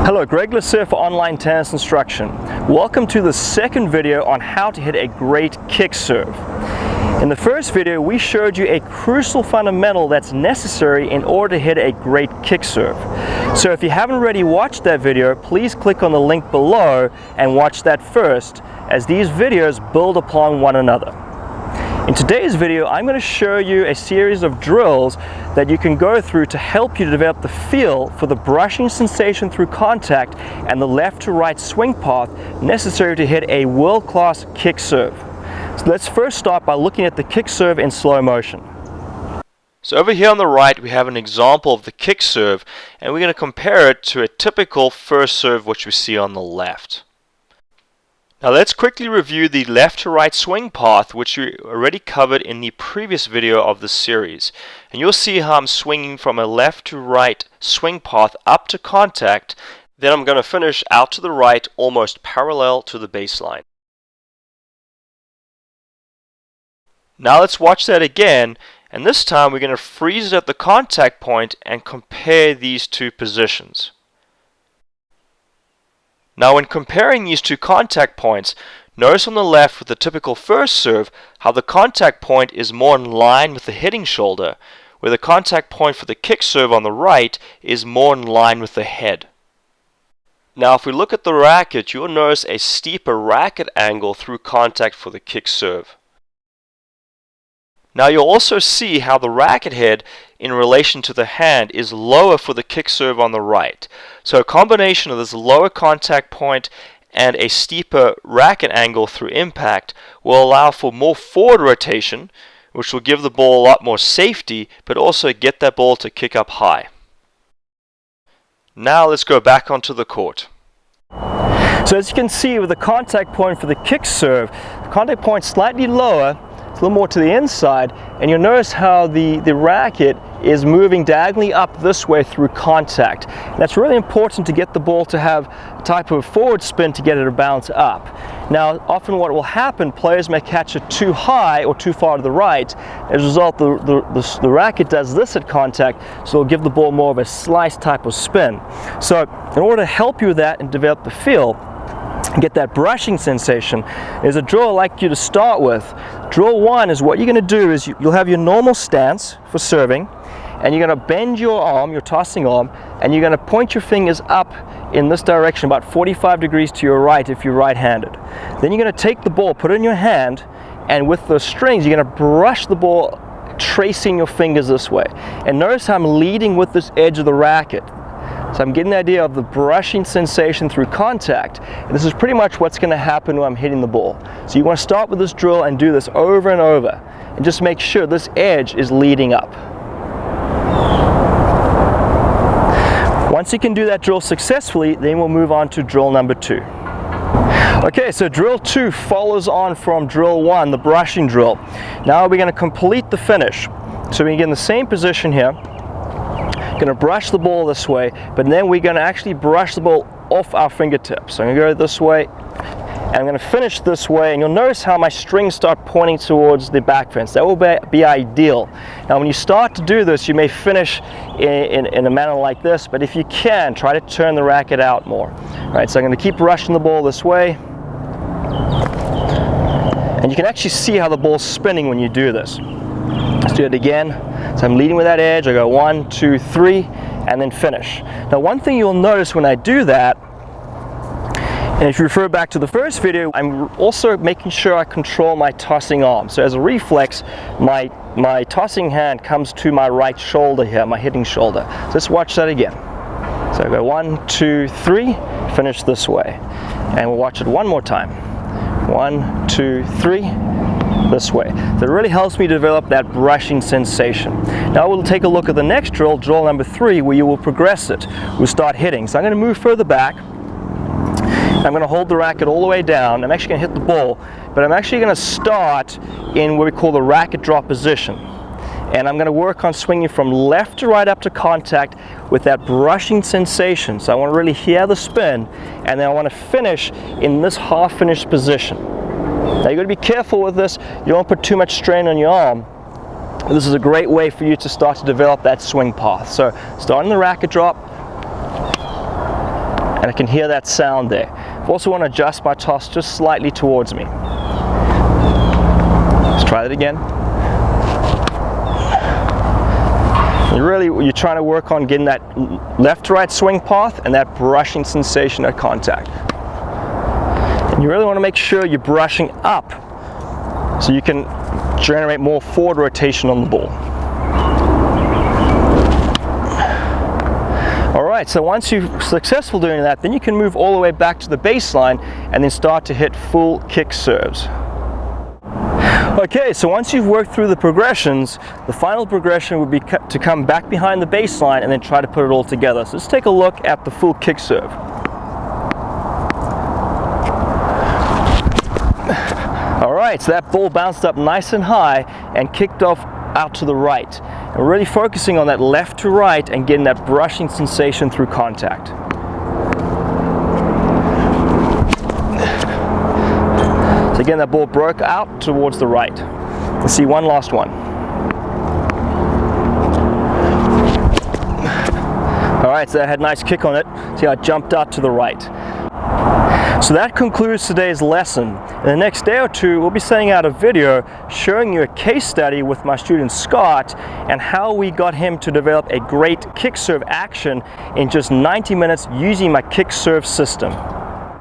Hello, Gregg for Online Tennis Instruction. Welcome to the second video on how to hit a great kick serve. In the first video, we showed you a crucial fundamental that's necessary in order to hit a great kick serve. So if you haven't already watched that video, please click on the link below and watch that first, as these videos build upon one another. In today's video, I'm going to show you a series of drills that you can go through to help you to develop the feel for the brushing sensation through contact and the left to right swing path necessary to hit a world-class kick serve. So let's first start by looking at the kick serve in slow motion. So over here on the right we have an example of the kick serve, and we're going to compare it to a typical first serve which we see on the left. Now let's quickly review the left to right swing path, which we already covered in the previous video of the series. And you'll see how I'm swinging from a left to right swing path up to contact, then I'm going to finish out to the right almost parallel to the baseline. Now let's watch that again, and this time we're going to freeze it at the contact point and compare these two positions. Now when comparing these two contact points, notice on the left with the typical first serve how the contact point is more in line with the hitting shoulder, where the contact point for the kick serve on the right is more in line with the head. Now if we look at the racket, you'll notice a steeper racket angle through contact for the kick serve. Now you'll also see how the racket head in relation to the hand is lower for the kick serve on the right. So a combination of this lower contact point and a steeper racket angle through impact will allow for more forward rotation, which will give the ball a lot more safety, but also get that ball to kick up high. Now let's go back onto the court. So as you can see with the contact point for the kick serve, the contact point slightly lower, it's a little more to the inside, and you'll notice how the racket is moving diagonally up this way through contact. That's really important to get the ball to have a type of forward spin to get it to bounce up. Now often what will happen, players may catch it too high or too far to the right. As a result, the racket does this at contact, so it'll give the ball more of a slice type of spin. So in order to help you with that and develop the feel, get that brushing sensation, is a drill I'd like you to start with. Drill one is what you're going to do is you'll have your normal stance for serving, and you're going to bend your arm, your tossing arm, and you're going to point your fingers up in this direction about 45 degrees to your right if you're right-handed. Then you're going to take the ball, put it in your hand, and with the strings you're going to brush the ball, tracing your fingers this way. And notice how I'm leading with this edge of the racket. So I'm getting the idea of the brushing sensation through contact, and this is pretty much what's going to happen when I'm hitting the ball. So you want to start with this drill and do this over and over, and just make sure this edge is leading up. Once you can do that drill successfully, then we'll move on to drill number two. Okay, so drill two follows on from drill one, the brushing drill. Now we're going to complete the finish. So we get in the same position here. Going to brush the ball this way, but then we're going to actually brush the ball off our fingertips. So I'm going to go this way, and I'm going to finish this way, and you'll notice how my strings start pointing towards the back fence. That will be ideal. Now when you start to do this, you may finish in a manner like this, but if you can, try to turn the racket out more. All right, so I'm going to keep brushing the ball this way, and you can actually see how the ball's spinning when you do this. Let's do it again. So I'm leading with that edge, I go 1, 2, 3, and then finish. Now one thing you'll notice when I do that, and if you refer back to the first video, I'm also making sure I control my tossing arm. So as a reflex, my tossing hand comes to my right shoulder here, my hitting shoulder. So let's watch that again. So I go 1, 2, 3, finish this way. And we'll watch it one more time. 1, 2, 3. This way. So it really helps me develop that brushing sensation. Now we'll take a look at the next drill, drill number 3, where you will progress it. We'll start hitting. So I'm going to move further back. I'm going to hold the racket all the way down. I'm actually going to hit the ball, but I'm actually going to start in what we call the racket drop position. And I'm going to work on swinging from left to right up to contact with that brushing sensation. So I want to really hear the spin, and then I want to finish in this half finished position. Now you've got to be careful with this. You don't put too much strain on your arm. This is a great way for you to start to develop that swing path. So starting the racket drop, and I can hear that sound there. I also want to adjust my toss just slightly towards me. Let's try that again. You're trying to work on getting that left to right swing path and that brushing sensation at contact. And you really want to make sure you're brushing up so you can generate more forward rotation on the ball. Alright, so once you're successful doing that, then you can move all the way back to the baseline and then start to hit full kick serves. Okay, so once you've worked through the progressions, the final progression would be to come back behind the baseline and then try to put it all together. So let's take a look at the full kick serve. Alright, so that ball bounced up nice and high and kicked off out to the right. And we're really focusing on that left to right and getting that brushing sensation through contact. So again, that ball broke out towards the right. Let's see one last one. Alright, so that had a nice kick on it. See how it jumped out to the right. So that concludes today's lesson. In the next day or two, we'll be sending out a video showing you a case study with my student Scott and how we got him to develop a great kick serve action in just 90 minutes using my kick serve system.